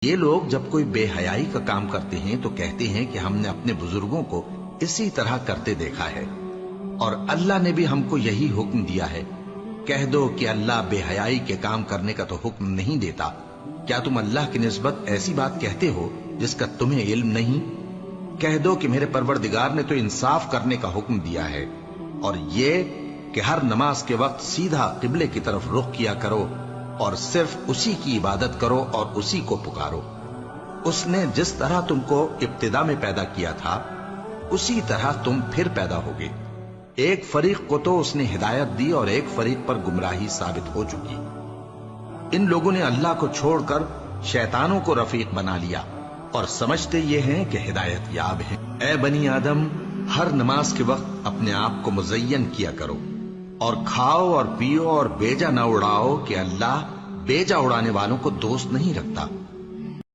یہ لوگ جب کوئی بے حیائی کا کام کرتے ہیں تو کہتے ہیں کہ ہم نے اپنے بزرگوں کو اسی طرح کرتے دیکھا ہے، اور اللہ نے بھی ہم کو یہی حکم دیا ہے۔ کہہ دو کہ اللہ بے حیائی کے کام کرنے کا تو حکم نہیں دیتا۔ کیا تم اللہ کی نسبت ایسی بات کہتے ہو جس کا تمہیں علم نہیں؟ کہہ دو کہ میرے پروردگار نے تو انصاف کرنے کا حکم دیا ہے، اور یہ کہ ہر نماز کے وقت سیدھا قبلے کی طرف رخ کیا کرو اور صرف اسی کی عبادت کرو اور اسی کو پکارو۔ اس نے جس طرح تم کو ابتدا میں پیدا کیا تھا اسی طرح تم پھر پیدا ہوگے۔ ایک فریق کو تو اس نے ہدایت دی اور ایک فریق پر گمراہی ثابت ہو چکی۔ ان لوگوں نے اللہ کو چھوڑ کر شیطانوں کو رفیق بنا لیا اور سمجھتے یہ ہیں کہ ہدایت یاب ہیں۔ اے بنی آدم، ہر نماز کے وقت اپنے آپ کو مزین کیا کرو، اور کھاؤ اور پیو اور بیجا نہ اڑاؤ کہ اللہ بیجا اڑانے والوں کو دوست نہیں رکھتا۔